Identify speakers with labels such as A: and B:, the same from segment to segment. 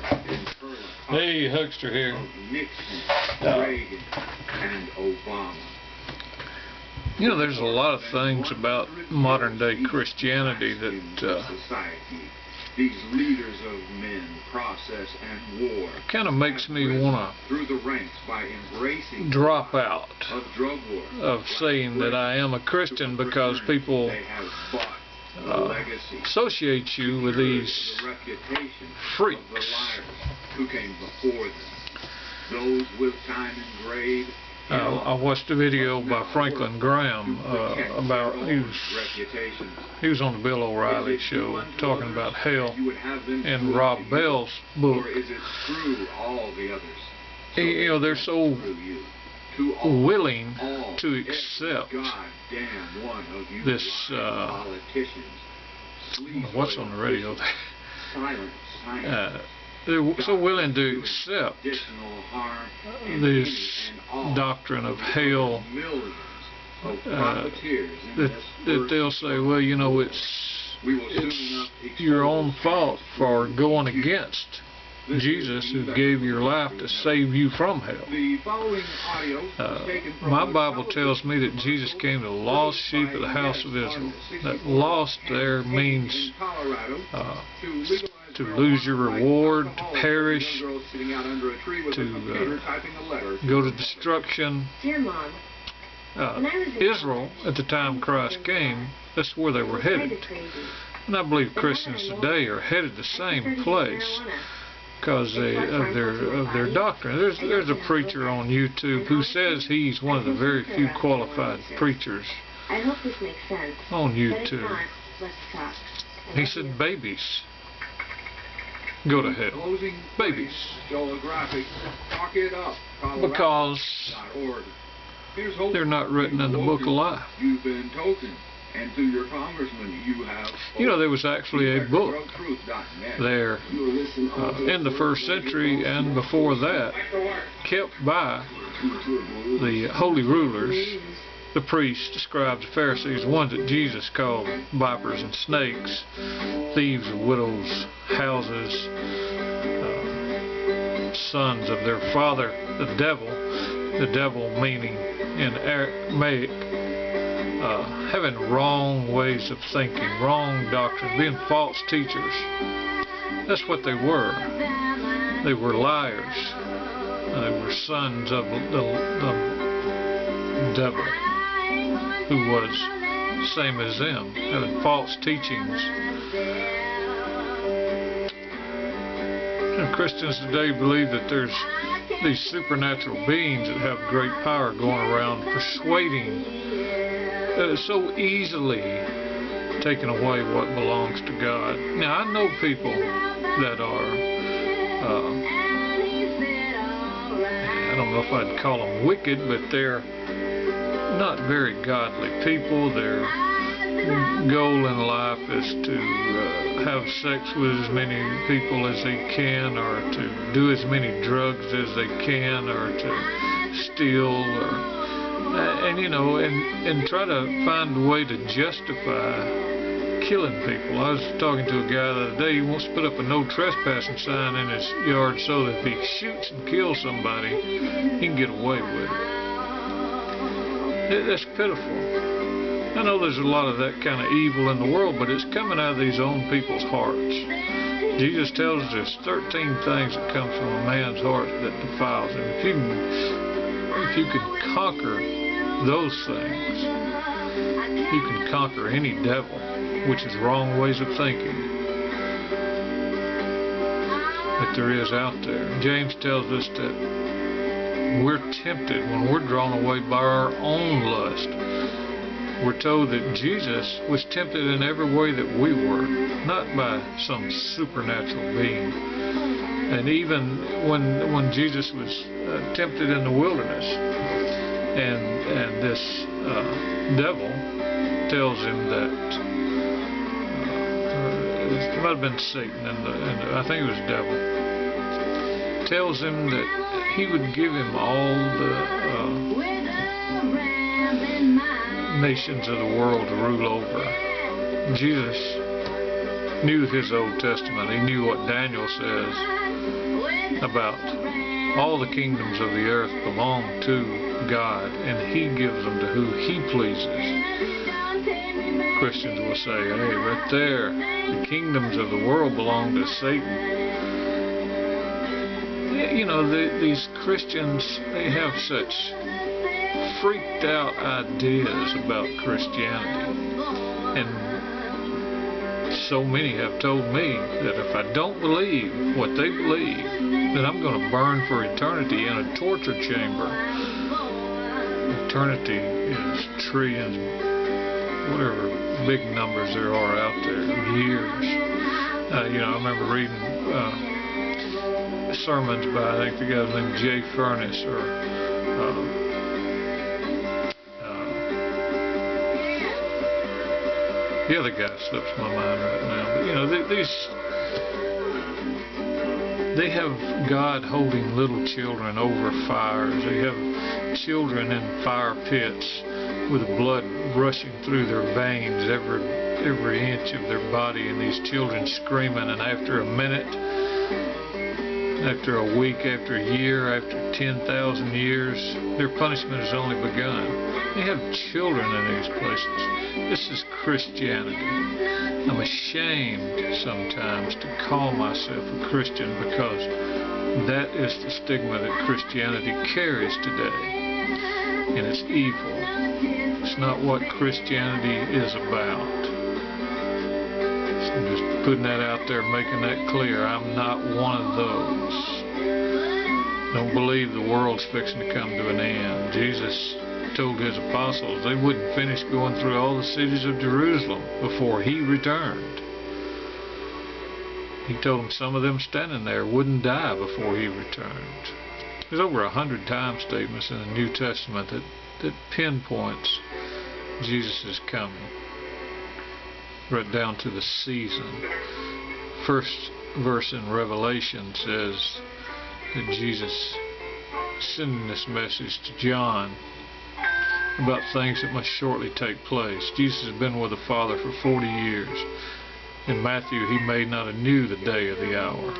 A: Walter and Perla.
B: Hey, Huckster here.
A: Nixon, Reagan, and Obama.
B: You know, there's a lot of things about modern day Christianity that
A: society, these leaders of men, process, and war,
B: kind of makes me want
A: through the ranks by embracing
B: to drop out
A: of drug war,
B: of saying that I am a Christian, because people associate you with these freaks.
A: Who came before them, those with time engraved.
B: I watched a video by Franklin Graham about he was on the Bill O'Reilly show talking about hell, and Rob Bell's book. You know, they're so willing to accept this what's on the radio there. They're so willing to accept this doctrine of hell that they'll say, well, you know, it's your own fault for going against Jesus, who gave your life to save you from hell. My Bible tells me that Jesus came to the lost sheep of the house of Israel. That lost there means to lose your reward, to perish, to go to destruction. Israel, at the time Christ came, that's where they were headed. And I believe Christians today are headed the same place because of their doctrine. There's a preacher on YouTube who says he's one of the very few qualified preachers on YouTube. He said babies go to hell. Babies. Because they're not written in the book of life. You know, there was actually a book there in the first century and before that, kept by the holy rulers, the priests, the scribes, the Pharisees, the ones that Jesus called vipers and snakes, thieves of widows' houses, sons of their father, the devil meaning in Aramaic, having wrong ways of thinking, wrong doctrines, being false teachers. That's what they were. They were liars. They were sons of the devil, who was the same as them, having false teachings. And Christians today believe that there's these supernatural beings that have great power going around persuading, so easily taking away what belongs to God. Now, I know people that are, I don't know if I'd call them wicked, but they're not very godly people. Their goal in life is to have sex with as many people as they can, or to do as many drugs as they can, or to steal, or and you know, and try to find a way to justify killing people. I was talking to a guy the other day. He wants to put up a no trespassing sign in his yard so that if he shoots and kills somebody, he can get away with it. That's pitiful. I know there's a lot of that kind of evil in the world, but it's coming out of these own people's hearts. Jesus tells us there's 13 things that come from a man's heart that defiles him. If you can conquer those things, you can conquer any devil, which is wrong ways of thinking, that there is out there. James tells us that we're tempted when we're drawn away by our own lust. We're told that Jesus was tempted in every way that we were, not by some supernatural being. And even when Jesus was tempted in the wilderness, and this devil tells him that it might have been Satan, and I think it was devil, tells him that he would give him all the nations of the world to rule over. Jesus knew his Old Testament. He knew what Daniel says about all the kingdoms of the earth belong to God, and he gives them to who he pleases. Christians will say, hey, right there, the kingdoms of the world belong to Satan. You know, these Christians, they have such freaked out ideas about Christianity. And so many have told me that if I don't believe what they believe, then I'm going to burn for eternity in a torture chamber. Eternity is trillions, whatever big numbers there are out there, years. You know, I remember reading sermons by, I think the guy's named Jay Furnace, or the other guy slips my mind right now. But you know, they have God holding little children over fires. They have children in fire pits with blood rushing through their veins, every inch of their body, and these children screaming, and after a minute, after a week, after a year, after 10,000 years, their punishment has only begun. They have children in these places. This is Christianity. I'm ashamed sometimes to call myself a Christian, because that is the stigma that Christianity carries today. And it's evil. It's not what Christianity is about. So I'm just putting that out there, making that clear. I'm not one of those. Don't believe the world's fixing to come to an end. Jesus told his apostles they wouldn't finish going through all the cities of Jerusalem before he returned. He told them some of them standing there wouldn't die before he returned. There's over 100 time statements in the New Testament that pinpoints Jesus' coming, right down to the season. First verse in Revelation says that Jesus sending this message to John about things that must shortly take place. Jesus has been with the Father for 40 years. In Matthew, he made not anew the day or the hour.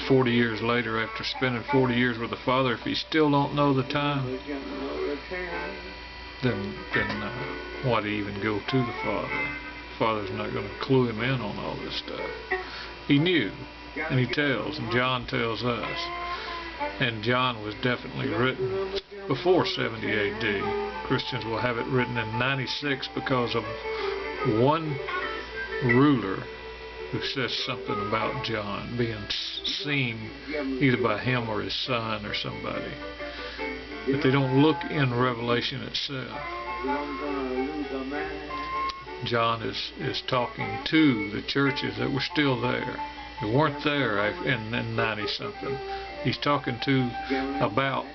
B: 40 years later, after spending 40 years with the Father, if he still don't know the time, then why do he even go to the Father? The Father's not going to clue him in on all this stuff. He knew, and he tells, and John tells us. And John was definitely written before 70 AD. Christians will have it written in 96 because of one ruler who says something about John being seen either by him or his son or somebody. But they don't look in Revelation itself. John is talking to the churches that were still there. They weren't there in 90-something. He's talking about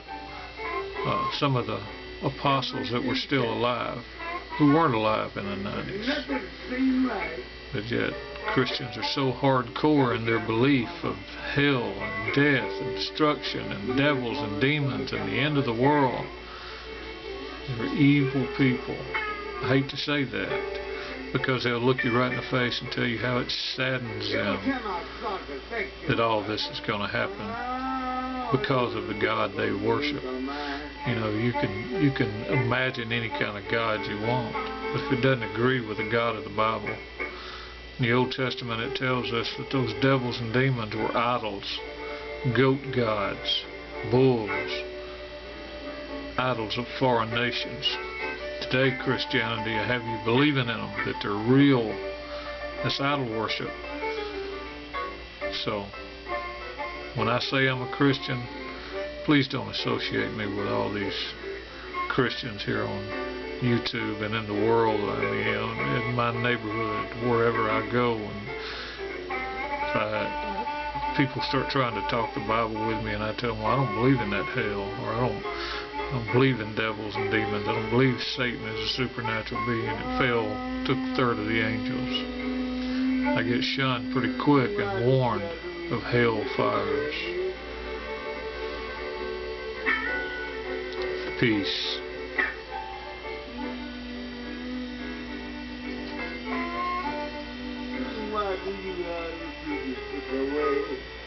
B: some of the apostles that were still alive, who weren't alive in the 90s. But yet, Christians are so hardcore in their belief of hell and death and destruction and devils and demons and the end of the world. They're evil people. I hate to say that, because they'll look you right in the face and tell you how it saddens them that all this is going to happen because of the God they worship. You know, you can imagine any kind of God you want, but if it doesn't agree with the God of the Bible. In the Old Testament, it tells us that those devils and demons were idols, goat gods, bulls, idols of foreign nations. Today, Christianity, I have you believing in them, that they're real. That's idol worship. So, when I say I'm a Christian, please don't associate me with all these Christians here on YouTube and in the world. I mean, in my neighborhood, wherever I go, and if people start trying to talk the Bible with me, and I tell them, well, I don't believe in that hell, or I don't believe in devils and demons. I don't believe Satan is a supernatural being that took a third of the angels. I get shunned pretty quick and warned of hell fires. Peace.
C: Why do you
A: Jesus away.